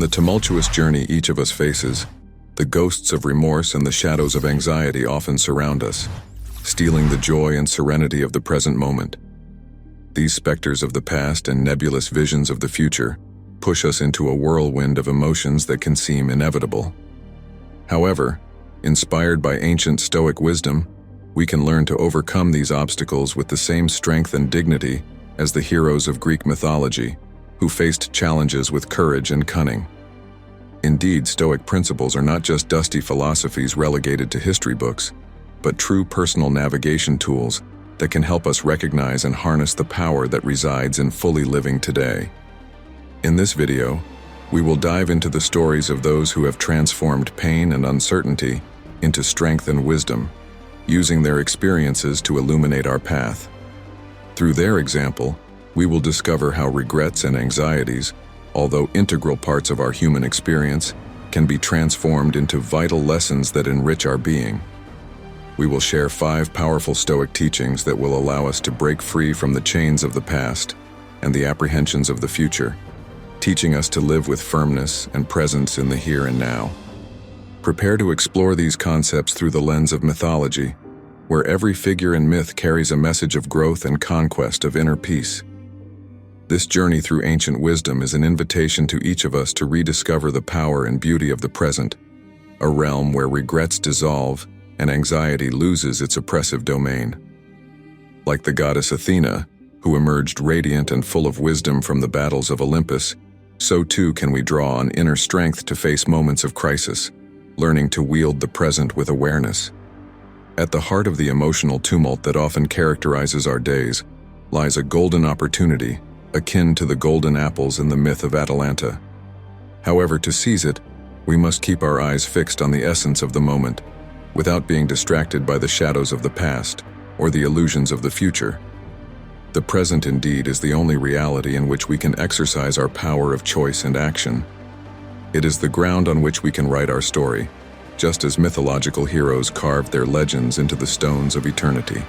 the tumultuous journey each of us faces, the ghosts of remorse and the shadows of anxiety often surround us, stealing the joy and serenity of the present moment. These specters of the past and nebulous visions of the future push us into a whirlwind of emotions that can seem inevitable. However, inspired by ancient Stoic wisdom, we can learn to overcome these obstacles with the same strength and dignity as the heroes of Greek mythology, who faced challenges with courage and cunning. Indeed, Stoic principles are not just dusty philosophies relegated to history books, but true personal navigation tools that can help us recognize and harness the power that resides in fully living today. In this video, we will dive into the stories of those who have transformed pain and uncertainty into strength and wisdom, using their experiences to illuminate our path. Through their example, we will discover how regrets and anxieties, although integral parts of our human experience, can be transformed into vital lessons that enrich our being. We will share 5 powerful Stoic teachings that will allow us to break free from the chains of the past and the apprehensions of the future, teaching us to live with firmness and presence in the here and now. Prepare to explore these concepts through the lens of mythology, where every figure and myth carries a message of growth and conquest of inner peace. This journey through ancient wisdom is an invitation to each of us to rediscover the power and beauty of the present, a realm where regrets dissolve and anxiety loses its oppressive domain. Like the goddess Athena, who emerged radiant and full of wisdom from the battles of Olympus, so too can we draw on inner strength to face moments of crisis, learning to wield the present with awareness. At the heart of the emotional tumult that often characterizes our days lies a golden opportunity, akin to the golden apples in the myth of Atalanta. However, to seize it, we must keep our eyes fixed on the essence of the moment, without being distracted by the shadows of the past or the illusions of the future. The present indeed is the only reality in which we can exercise our power of choice and action. It is the ground on which we can write our story, just as mythological heroes carved their legends into the stones of eternity.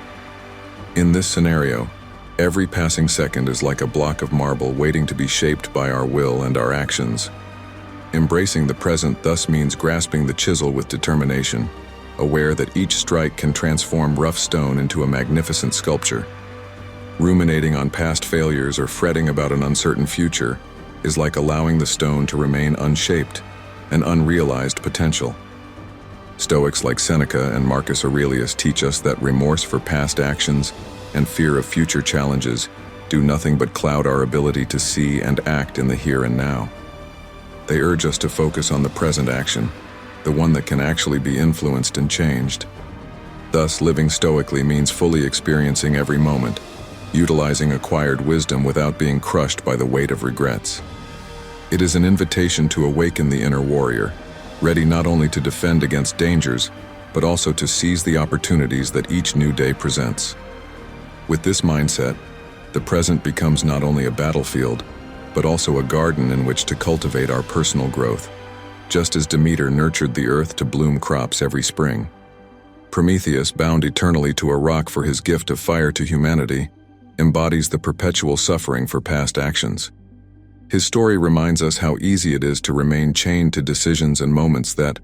In this scenario, every passing second is like a block of marble waiting to be shaped by our will and our actions. Embracing the present thus means grasping the chisel with determination, aware that each strike can transform rough stone into a magnificent sculpture. Ruminating on past failures or fretting about an uncertain future is like allowing the stone to remain unshaped, an unrealized potential. Stoics like Seneca and Marcus Aurelius teach us that remorse for past actions and fear of future challenges do nothing but cloud our ability to see and act in the here and now. They urge us to focus on the present action, the one that can actually be influenced and changed. Thus, living stoically means fully experiencing every moment, utilizing acquired wisdom without being crushed by the weight of regrets. It is an invitation to awaken the inner warrior, ready not only to defend against dangers, but also to seize the opportunities that each new day presents. With this mindset, the present becomes not only a battlefield, but also a garden in which to cultivate our personal growth, just as Demeter nurtured the earth to bloom crops every spring. Prometheus, bound eternally to a rock for his gift of fire to humanity, embodies the perpetual suffering for past actions. His story reminds us how easy it is to remain chained to decisions and moments that,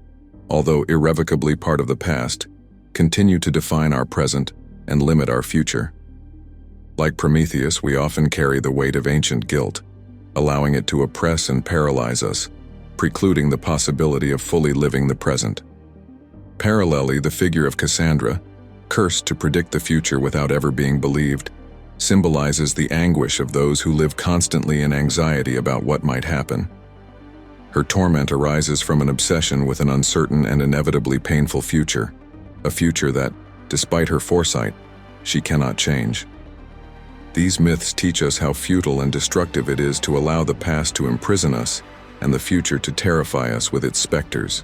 although irrevocably part of the past, continue to define our present and limit our future. Like Prometheus, we often carry the weight of ancient guilt, allowing it to oppress and paralyze us, precluding the possibility of fully living the present. Parallelly, the figure of Cassandra, cursed to predict the future without ever being believed, symbolizes the anguish of those who live constantly in anxiety about what might happen. Her torment arises from an obsession with an uncertain and inevitably painful future, a future that, despite her foresight, she cannot change. These myths teach us how futile and destructive it is to allow the past to imprison us and the future to terrify us with its specters.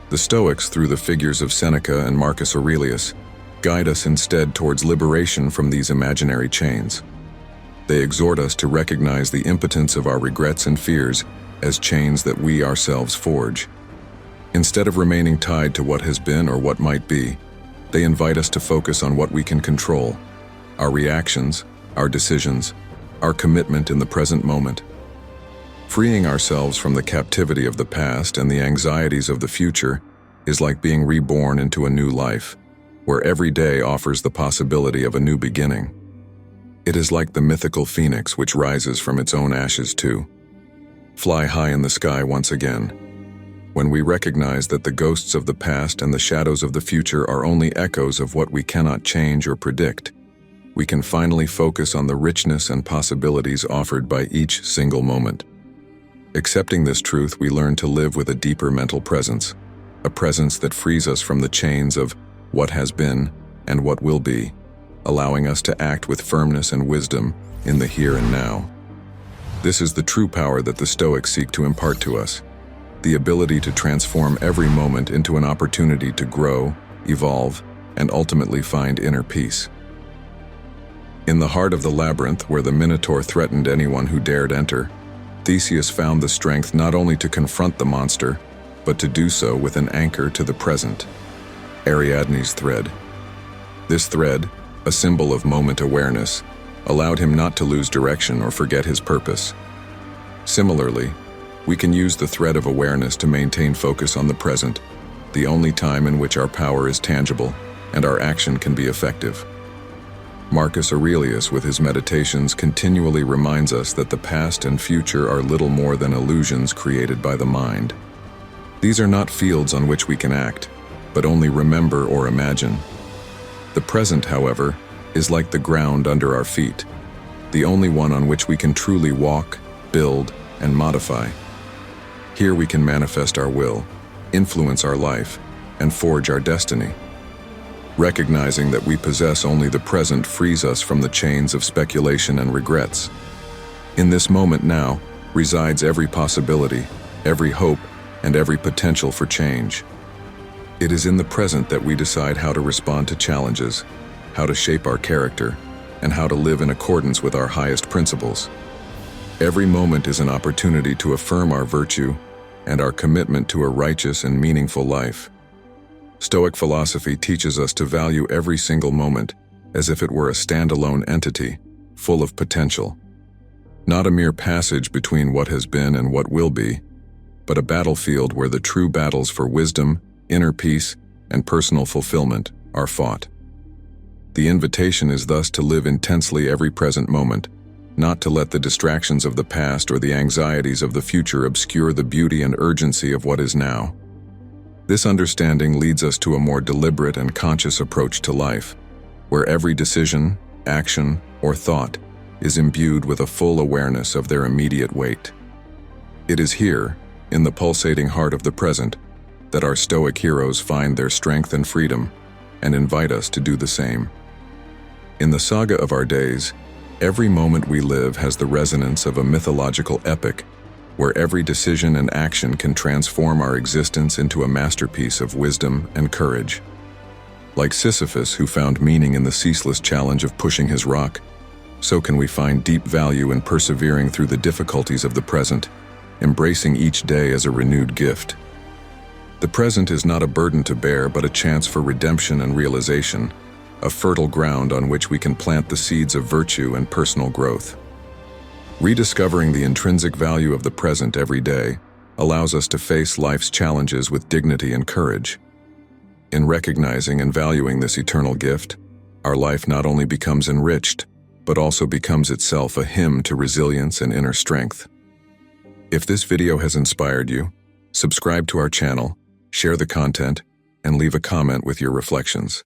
The Stoics, through the figures of Seneca and Marcus Aurelius, guide us instead towards liberation from these imaginary chains. They exhort us to recognize the impotence of our regrets and fears as chains that we ourselves forge. Instead of remaining tied to what has been or what might be, they invite us to focus on what we can control: our reactions, our decisions, our commitment in the present moment. Freeing ourselves from the captivity of the past and the anxieties of the future is like being reborn into a new life, where every day offers the possibility of a new beginning. It is like the mythical phoenix which rises from its own ashes to fly high in the sky once again. When we recognize that the ghosts of the past and the shadows of the future are only echoes of what we cannot change or predict, we can finally focus on the richness and possibilities offered by each single moment. Accepting this truth, we learn to live with a deeper mental presence, a presence that frees us from the chains of what has been and what will be, allowing us to act with firmness and wisdom in the here and now. This is the true power that the Stoics seek to impart to us, the ability to transform every moment into an opportunity to grow, evolve, and ultimately find inner peace. In the heart of the labyrinth, where the Minotaur threatened anyone who dared enter, Theseus found the strength not only to confront the monster, but to do so with an anchor to the present, Ariadne's thread. This thread, a symbol of moment awareness, allowed him not to lose direction or forget his purpose. Similarly, we can use the thread of awareness to maintain focus on the present, the only time in which our power is tangible and our action can be effective. Marcus Aurelius, with his meditations, continually reminds us that the past and future are little more than illusions created by the mind. These are not fields on which we can act, but only remember or imagine. The present, however, is like the ground under our feet, the only one on which we can truly walk, build, and modify. Here we can manifest our will, influence our life, and forge our destiny. Recognizing that we possess only the present frees us from the chains of speculation and regrets. In this moment now resides every possibility, every hope, and every potential for change. It is in the present that we decide how to respond to challenges, how to shape our character, and how to live in accordance with our highest principles. Every moment is an opportunity to affirm our virtue and our commitment to a righteous and meaningful life. Stoic philosophy teaches us to value every single moment as if it were a standalone entity, full of potential. Not a mere passage between what has been and what will be, but a battlefield where the true battles for wisdom, inner peace, and personal fulfillment are fought. The invitation is thus to live intensely every present moment, not to let the distractions of the past or the anxieties of the future obscure the beauty and urgency of what is now. This understanding leads us to a more deliberate and conscious approach to life, where every decision, action, or thought is imbued with a full awareness of their immediate weight. It is here, in the pulsating heart of the present, that our Stoic heroes find their strength and freedom, and invite us to do the same. In the saga of our days, every moment we live has the resonance of a mythological epic, where every decision and action can transform our existence into a masterpiece of wisdom and courage. Like Sisyphus, who found meaning in the ceaseless challenge of pushing his rock, so can we find deep value in persevering through the difficulties of the present, embracing each day as a renewed gift. The present is not a burden to bear, but a chance for redemption and realization, a fertile ground on which we can plant the seeds of virtue and personal growth. Rediscovering the intrinsic value of the present every day allows us to face life's challenges with dignity and courage. In recognizing and valuing this eternal gift, our life not only becomes enriched, but also becomes itself a hymn to resilience and inner strength. If this video has inspired you, subscribe to our channel, share the content, and leave a comment with your reflections.